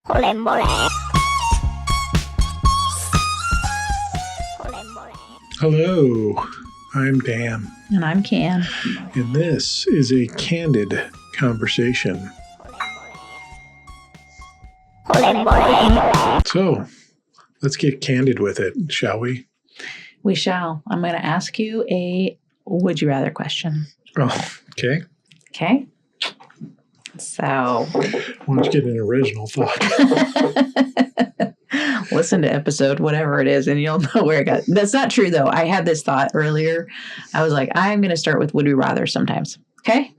Hello, I'm Dan. And I'm Can. And this is a Candid Conversation. So, let's get candid with it, shall we? We shall. I'm going to ask you a would you rather question. Oh, okay. Okay? So, Why don't you get an original thought? listen to episode whatever it is and you'll know where it got. That's not true though. I had this thought earlier. I was like, I'm going to start with would we rather sometimes. Okay?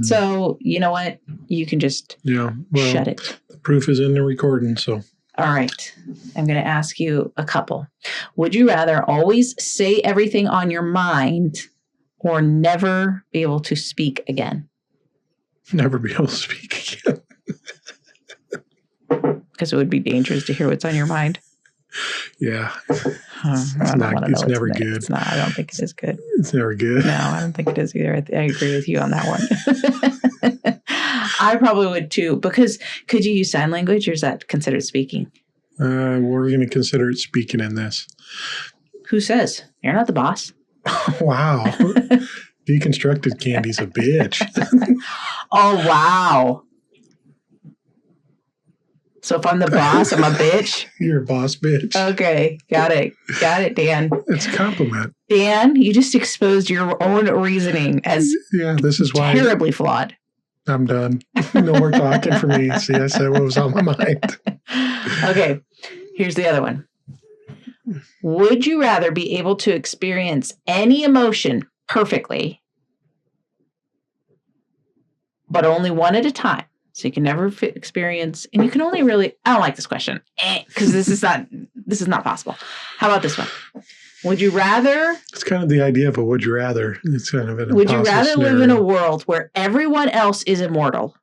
So, you know what? You can just shut it. The proof is in the recording, so. All right. I'm going to ask you a couple. Would you rather always say everything on your mind or never be able to speak again? Never be able to speak again. Because it would be dangerous to hear what's on your mind. Yeah. It's never good. It's not. I don't think it is good. It's never good. No, I don't think it is either. I agree with you on that one. I probably would too. Because could you use sign language or is that considered speaking? We're going to consider it speaking in this. Who says? You're not the boss. Wow. Deconstructed Candy's a bitch. Oh, wow. So if I'm the boss, I'm a bitch? You're a boss bitch. Okay. Got it. Got it, Dan. It's a compliment. Dan, you just exposed your own reasoning as this is why terribly flawed. I'm done. No more talking for me. See, I said what was on my mind. Okay. Here's the other one. Would you rather be able to experience any emotion perfectly, but only one at a time? So you can never experience, and you can only really, I don't like this question, because this is not possible. How about this one? Would you rather? It's kind of the idea of a would you rather. It's kind of an Would you rather scenario. live in a world where everyone else is immortal,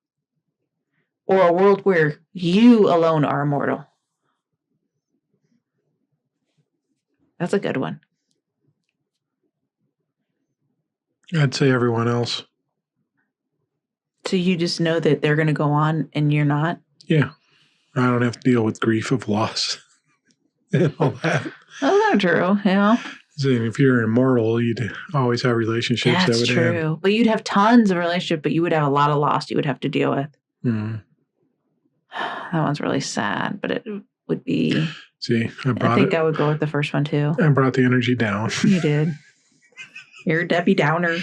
or a world where you alone are immortal? That's a good one. I'd say everyone else. So you just know that they're going to go on and you're not? Yeah. I don't have to deal with grief of loss and all that. Oh, that's true. Yeah. So if you're immortal, you'd always have relationships. That's true. But you'd have tons of relationships, but you would have a lot of loss you would have to deal with. Mm. That one's really sad, but it would be... See, I think I would go with the first one too. I brought the energy down. You did. You're Debbie Downer.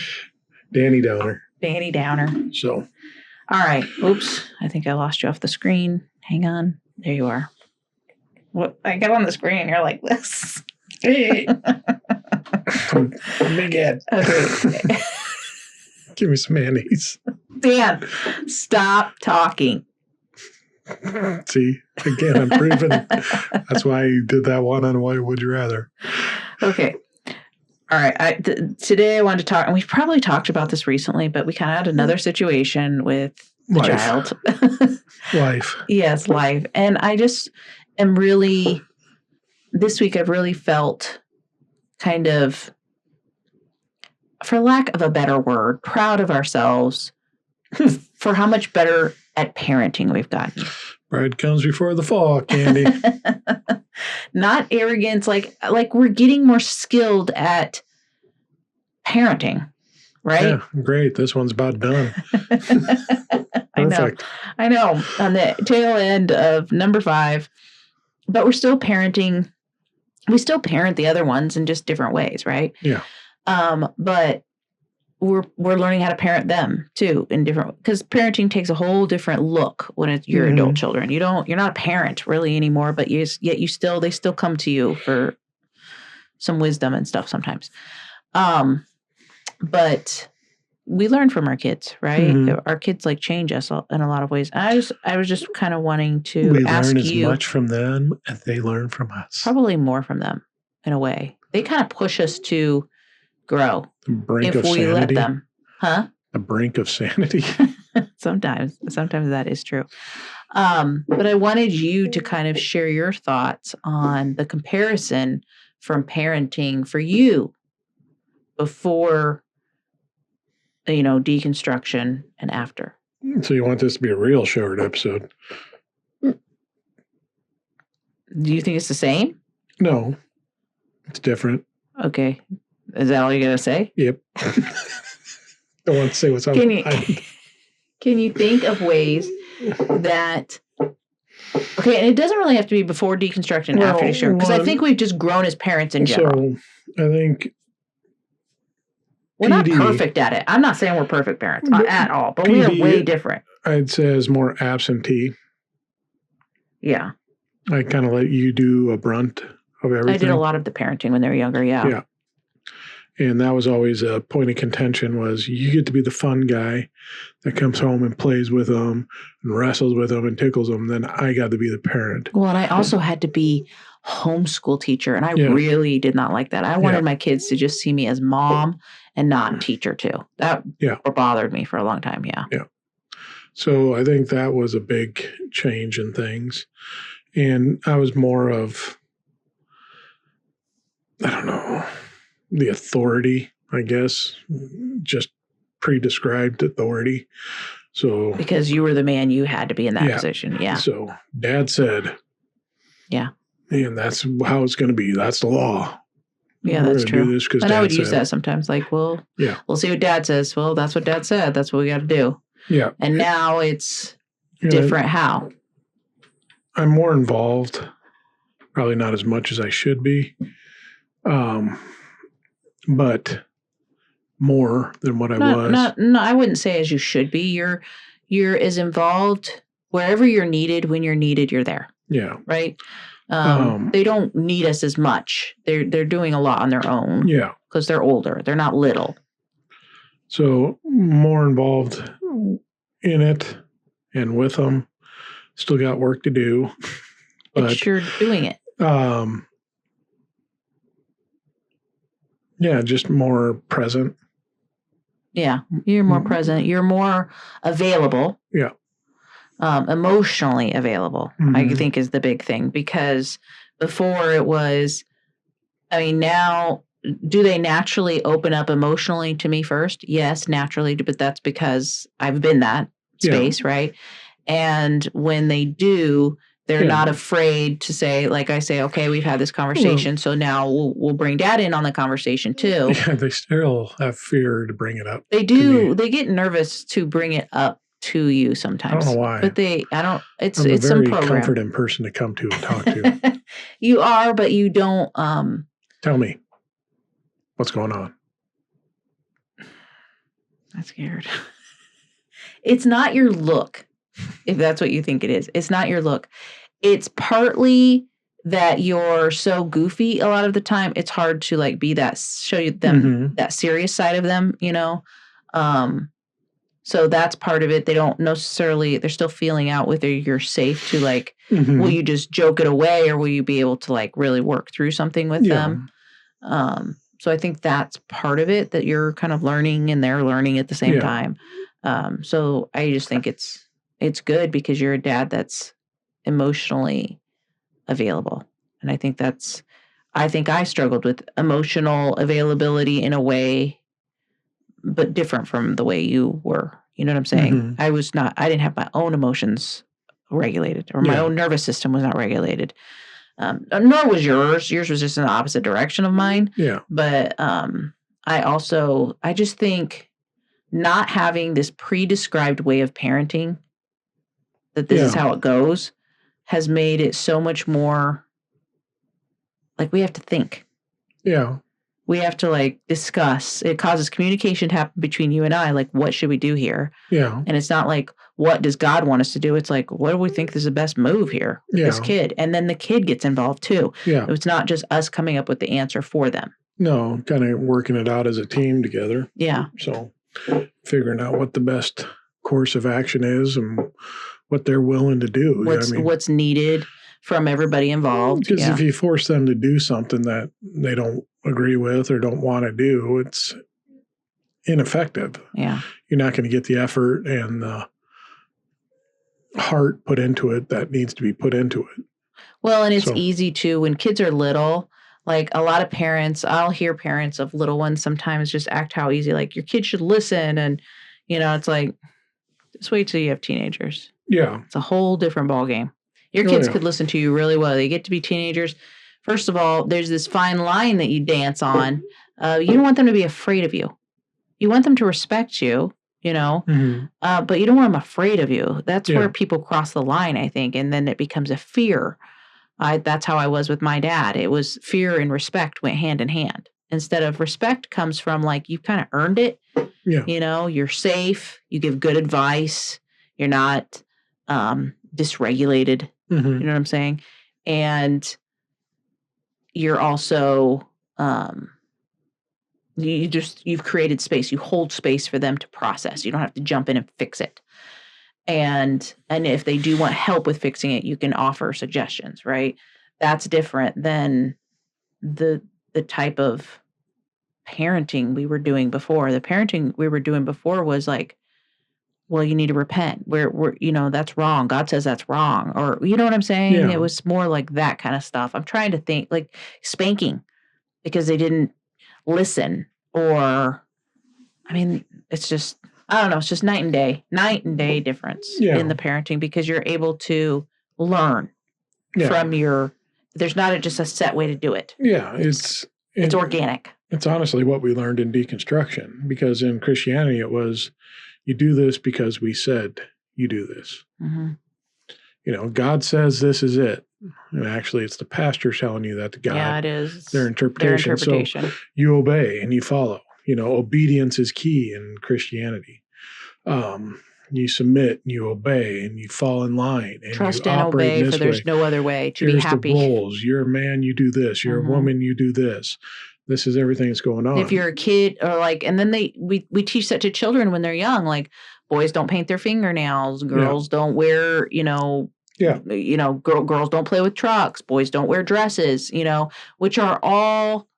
Danny Downer. Danny Downer. So. All right. Oops. I think I lost you off the screen. Hang on. There you are. What? I get on the screen and you're like this. Hey. Big head. Okay. Give me some mayonnaise. Dan, stop talking. See, again, I'm proving. That's why you did that one on why would you rather. Okay. All right. Today I wanted to talk, and we've probably talked about this recently, but we kind of had another situation with the child. Life. Yes, life. And I just am really, this week I've really felt kind of, for lack of a better word, proud of ourselves for how much better at parenting we've gotten. Bride comes before the fall, Candy. Not arrogance, like we're getting more skilled at parenting, right? Yeah, great. This one's about done. Perfect. I know. On the tail end of number 5, but we're still parenting. We still parent the other ones in just different ways, right? Yeah. But we're learning how to parent them too in different, because parenting takes a whole different look when it's your adult children. You're not a parent really anymore, but they still come to you for some wisdom and stuff sometimes. But we learn from our kids, right? Mm-hmm. Our kids change us in a lot of ways. I was just kind of wanting to ask you. We learn as much from them as they learn from us. Probably more from them in a way. They kind of push us to grow if we let them. Huh? A brink of sanity. Sometimes that is true. But I wanted you to kind of share your thoughts on the comparison from parenting for you before, deconstruction and after. So you want this to be a real short episode? Do you think it's the same? No, it's different. Okay. Is that all you're going to say? Yep. Don't want to say what's on Can my you, mind. can you think of ways that... Okay, and it doesn't really have to be before deconstruction, after deconstruction, because I think we've just grown as parents in general. So I think we're not perfect at it. I'm not saying we're perfect parents at all, but we are way different. I'd say is more absentee. Yeah. I kind of let you do a brunt of everything. I did a lot of the parenting when they were younger, yeah. Yeah. And that was always a point of contention was you get to be the fun guy that comes home and plays with them and wrestles with them and tickles them. Then I got to be the parent. Well, and I also had to be homeschool teacher, and I really did not like that. I wanted my kids to just see me as mom and not teacher too. That bothered me for a long time, yeah. So I think that was a big change in things. And I was more of, I don't know, the authority, I guess, just pre-described authority. So because you were the man, you had to be in that position. Yeah. So Dad said, yeah, and that's how it's going to be. That's the law. Yeah, that's true. And I would use that sometimes. Like, well, we'll see what Dad says. Well, that's what Dad said. That's what we got to do. Yeah. And now it's different. How? I'm more involved. Probably not as much as I should be. But more than what I was. No, I wouldn't say as you should be. You're as involved wherever you're needed. When you're needed, you're there. Yeah. Right. They don't need us as much. They're doing a lot on their own. Yeah. Because they're older. They're not little. So more involved in it and with them. Still got work to do. But you're doing it. Yeah, just more present. Yeah, you're more present. You're more available. Yeah. Emotionally available, I think is the big thing. Because before it was, I mean, now, do they naturally open up emotionally to me first? Yes, naturally, but that's because I've been that space, right? And when they do, they're not afraid to say, like I say, okay, we've had this conversation, so now we'll bring Dad in on the conversation too. Yeah, they still have fear to bring it up. They do. They get nervous to bring it up to you sometimes. I don't know why. But it's I'm a some very program. comforting person to come to and talk to. You are, but you don't. Tell me, what's going on? I'm scared. It's not your look. If that's what you think it is. It's not your look. It's partly that you're so goofy a lot of the time. It's hard to like be that, show you them that serious side of them, you know? So that's part of it. They don't necessarily, they're still feeling out whether you're safe to like, will you just joke it away or will you be able to like really work through something with them? So I think that's part of it that you're kind of learning and they're learning at the same time. So I just think it's good because you're a dad that's emotionally available. And I think I struggled with emotional availability in a way, but different from the way you were. You know what I'm saying? I didn't have my own emotions regulated or my own nervous system was not regulated. Nor was yours. Yours was just in the opposite direction of mine. Yeah. But I just think not having this pre-described way of parenting that this is how it goes has made it so much more like we have to think. Yeah. We have to like discuss. It causes communication to happen between you and I. Like, what should we do here? Yeah. And it's not like, what does God want us to do? It's like, what do we think is the best move here with this kid? And then the kid gets involved too. Yeah. It's not just us coming up with the answer for them. No, kind of working it out as a team together. Yeah. So figuring out what the best course of action is and what they're willing to do. What's needed from everybody involved. Because if you force them to do something that they don't agree with or don't want to do, it's ineffective. Yeah. You're not going to get the effort and the heart put into it that needs to be put into it. Well, and it's easy too when kids are little. Like a lot of parents, I'll hear parents of little ones sometimes just act how easy, like your kid should listen. And, you know, it's like, just wait till you have teenagers. Yeah. It's a whole different ballgame. Your Oh, kids yeah. could listen to you really well. They get to be teenagers. First of all, there's this fine line that you dance on. You don't want them to be afraid of you. You want them to respect you, you know, Mhm. but you don't want them afraid of you. That's Yeah. where people cross the line, I think, and then it becomes a fear. That's how I was with my dad. It was fear and respect went hand in hand. Instead of respect comes from like you've kind of earned it. Yeah. You know, you're safe. You give good advice. You're not dysregulated. You Mhm. know what I'm saying? And you're also you've created space. You hold space for them to process. You don't have to jump in and fix it. And if they do want help with fixing it, you can offer suggestions, right? That's different than the type of parenting we were doing before. The parenting we were doing before was like, well, you need to repent. We're you know, that's wrong. God says that's wrong. Or you know what I'm saying? Yeah. It was more like that kind of stuff. I'm trying to think like spanking because they didn't listen or I mean, it's just I don't know, it's just night and day difference Yeah. in the parenting because you're able to learn Yeah. from there's not just a set way to do it. Yeah. It's organic. It's honestly what we learned in deconstruction, because in Christianity it was, you do this because we said you do this. Mm-hmm. You know, God says this is it. And actually, it's the pastor telling you that to God. Yeah, it is. Their interpretation. So you obey and you follow. You know, obedience is key in Christianity. You submit, you obey, and you fall in line. And trust you and operate obey, in this for there's way. no other way to Here's be happy. The roles. You're a man, you do this. You're a woman, you do this. This is everything that's going on. If you're a kid or like, and then we teach that to children when they're young, like boys don't paint their fingernails, girls don't wear, you know, girls don't play with trucks, boys don't wear dresses, you know, which are all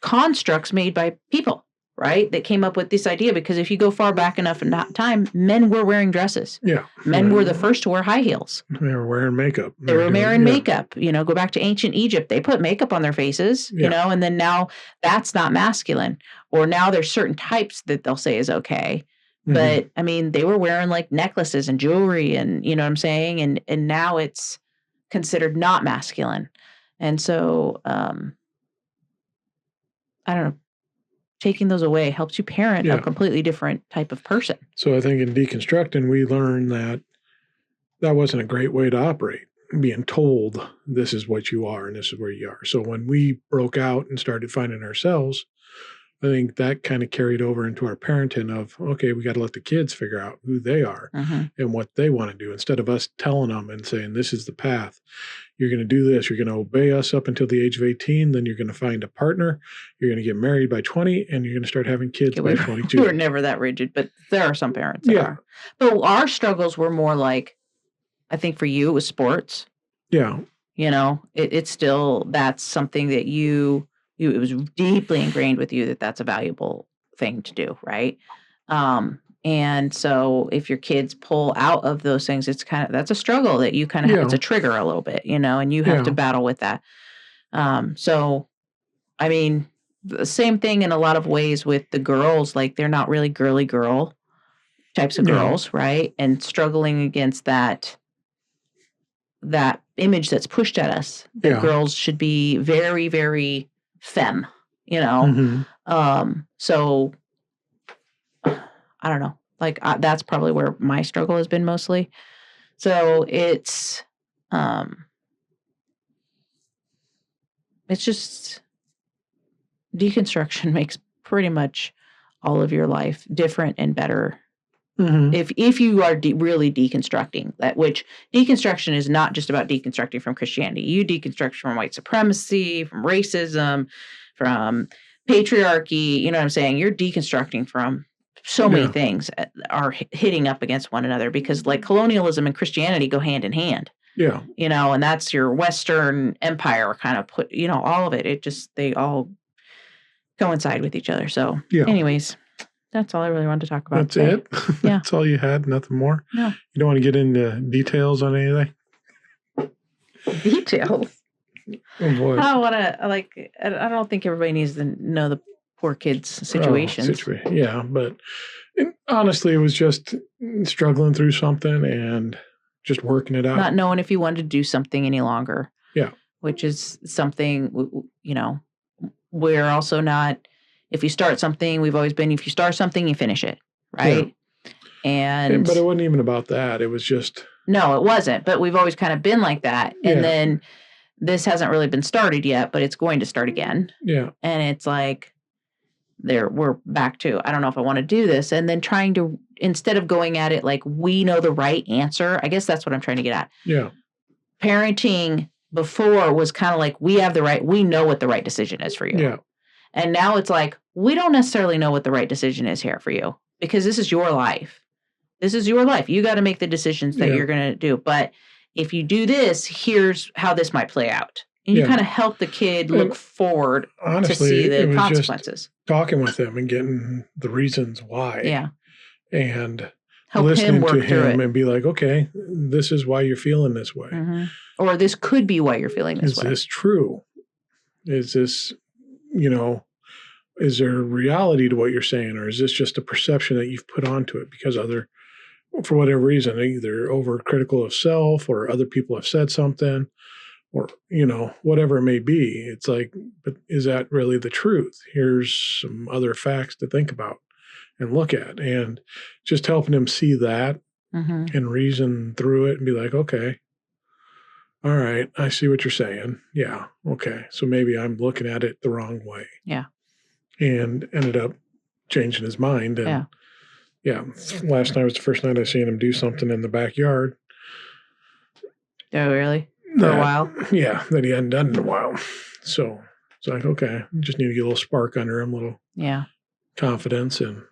constructs made by people, right? That came up with this idea because if you go far back enough in time, men were wearing dresses. Yeah. Men were the first to wear high heels. They were wearing makeup. They were wearing makeup. You know, go back to ancient Egypt. They put makeup on their faces, you know, and then now that's not masculine. Or now there's certain types that they'll say is okay. Mm-hmm. But I mean, they were wearing like necklaces and jewelry and, you know what I'm saying? And now it's considered not masculine. And so, I don't know, taking those away helps you parent a completely different type of person. So I think in deconstructing, we learned that wasn't a great way to operate, being told this is what you are and this is where you are. So when we broke out and started finding ourselves, I think that kind of carried over into our parenting of, okay, we got to let the kids figure out who they are and what they want to do instead of us telling them and saying, this is the path. You're going to do this. You're going to obey us up until the age of 18. Then you're going to find a partner. You're going to get married by 20 and you're going to start having kids by 22. We were never that rigid, but there are some parents that are. But our struggles were more like, I think for you, it was sports. Yeah. You know, it's still, that's something that it was deeply ingrained with you that that's a valuable thing to do, right? And so if your kids pull out of those things, it's that's a struggle that you kind of it's a trigger a little bit, you know, and you have to battle with that. So, I mean, the same thing in a lot of ways with the girls, like they're not really girly girl types of girls, right? And struggling against that image that's pushed at us that girls should be very, very femme, you know? So I don't know, like that's probably where my struggle has been mostly. So it's just deconstruction makes pretty much all of your life different and better. If you are really deconstructing that, which deconstruction is not just about deconstructing from Christianity. You deconstruct from white supremacy, from racism, from patriarchy. You know what I'm saying? You're deconstructing from so many things are hitting up against one another because like colonialism and Christianity go hand in hand. Yeah. You know, and that's your Western empire kind of put, you know, all of it. They all coincide with each other. So anyways. That's all I really wanted to talk about. That's today. it? Yeah. That's all you had? Nothing more? No. You don't want to get into details on anything? Details? Oh, boy. I don't think everybody needs to know the poor kids' situations. Yeah, but honestly, it was just struggling through something and just working it out. Not knowing if you wanted to do something any longer. Yeah. Which is something, you know, we're also not, if you start something, we've always been, if you start something, you finish it, right? Yeah. But it wasn't even about that. It was just. No, it wasn't. But we've always kind of been like that. And then this hasn't really been started yet, but it's going to start again. Yeah. And it's like, we're back to, I don't know if I want to do this. And then trying to, instead of going at it like we know the right answer, I guess that's what I'm trying to get at. Yeah. Parenting before was kind of like, we know what the right decision is for you. Yeah. And now it's like, we don't necessarily know what the right decision is here for you because this is your life. This is your life. You got to make the decisions that you're going to do. But if you do this, here's how this might play out. And you kind of help the kid look forward to see the consequences. Talking with them and getting the reasons why. Yeah. And help listening to him him and be like, okay, this is why you're feeling this way. Mm-hmm. Or this could be why you're feeling this way. Is this true? Is this, you know, is there reality to what you're saying? Or is this just a perception that you've put onto it because for whatever reason, either overcritical of self or other people have said something or, you know, whatever it may be. It's like, but is that really the truth? Here's some other facts to think about and look at, and just helping him see that and reason through it and be like, okay, all right, I see what you're saying. Yeah. Okay. So maybe I'm looking at it the wrong way. Yeah. And ended up changing his mind. And last night was the first night I seen him do something in the backyard. Oh, really? For a while? Yeah, that he hadn't done in a while. So it's like, okay, just need to get a little spark under him, a little confidence and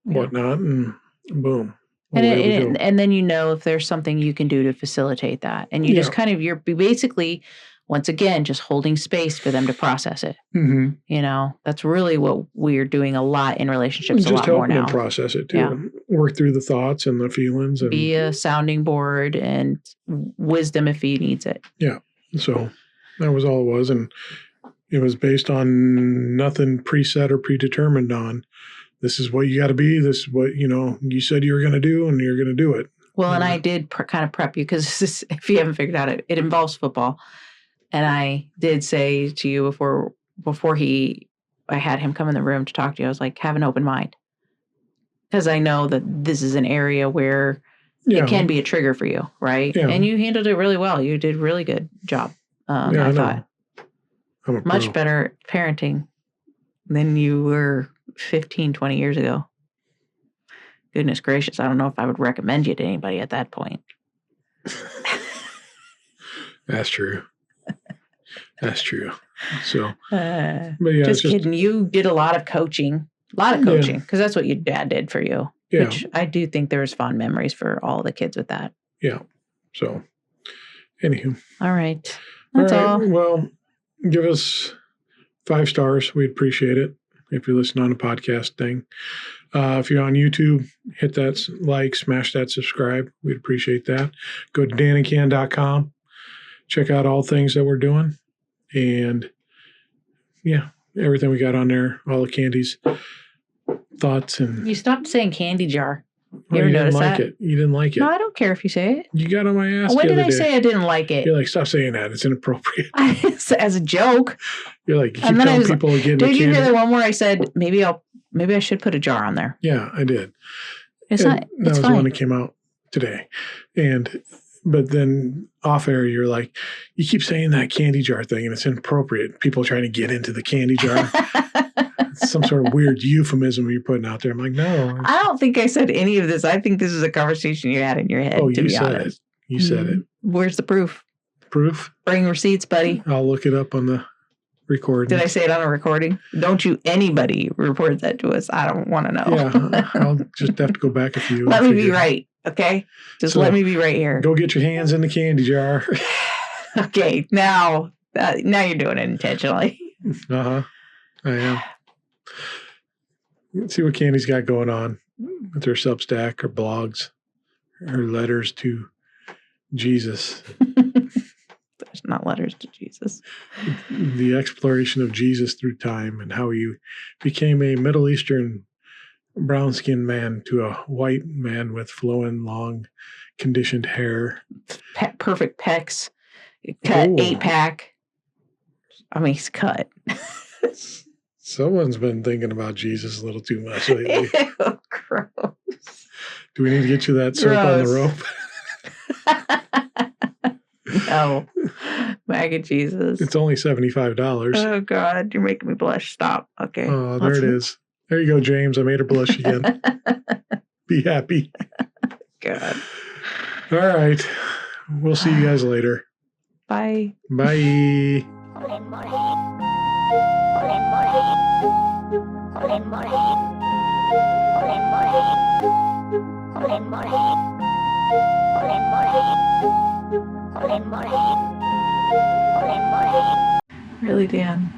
whatnot, and boom. And then you know if there's something you can do to facilitate that. And you just you're basically, once again, just holding space for them to process it. Mm-hmm. You know, that's really what we're doing a lot in relationships just a lot more now. Just helping them process it too. Yeah. Work through the thoughts and the feelings. And be a sounding board and wisdom if he needs it. Yeah. So that was all it was. And it was based on nothing preset or predetermined on. This is what you got to be. This is what, you know, you said you were going to do, and you're going to do it. Well, and I did kind of prep you because if you haven't figured out it involves football. And I did say to you before I had him come in the room to talk to you, I was like, have an open mind. Because I know that this is an area where it can be a trigger for you, right? Yeah. And you handled it really well. You did a really good job, I thought. Much better parenting than you were 15, 20 years ago. Goodness gracious. I don't know if I would recommend you to anybody at that point. That's true. That's true. So, but yeah, just kidding. You did a lot of coaching, because that's what your dad did for you. Yeah. Which I do think there's fond memories for all the kids with that. Yeah. So, anywho. All right. That's all. Well, give us 5 stars. We'd appreciate it if you listen on a podcast thing. If you're on YouTube, hit that like, smash that subscribe. We'd appreciate that. Go to danandcan.com. Check out all things that we're doing. And yeah, everything we got on there, all of Candy's thoughts. And you stopped saying candy jar. You ever notice that? You didn't like it. No, I don't care if you say it. You got on my ass. When did I say I didn't like it? You're like, stop saying that. It's inappropriate. As a joke. You're like, you keep telling people again. Did you hear the one where I said maybe I should put a jar on there? Yeah, I did. That was fine. The one that came out today. But then off air, you're like, you keep saying that candy jar thing, and it's inappropriate. People trying to get into the candy jar. It's some sort of weird euphemism you're putting out there. I'm like, no. I don't think I said any of this. I think this is a conversation you had in your head, to be honest. You said it. Where's the proof? Proof? Bring receipts, buddy. I'll look it up on the recording. Did I say it on a recording? Don't you anybody report that to us. I don't want to know. Yeah, I'll just have to go back a few. Let me be right. Okay, let me be right here. Go get your hands in the candy jar. Okay, now you're doing it intentionally. I am. Let's see what Candy's got going on with her Substack, her blogs, her letters to Jesus. There's not letters to Jesus. The exploration of Jesus through time and how he became a Middle Eastern brown-skinned man to a white man with flowing, long, conditioned hair. Perfect pecs. Cut Ooh. 8-pack. I mean, he's cut. Someone's been thinking about Jesus a little too much lately. Ew, gross. Do we need to get you that soap on the rope? No. MAGA Jesus. It's only $75. Oh, God. You're making me blush. Stop. Okay. Oh, there it is. There you go, James. I made her blush again. Be happy. God. All right. We'll see you guys later. Bye. Bye. Really, Dan?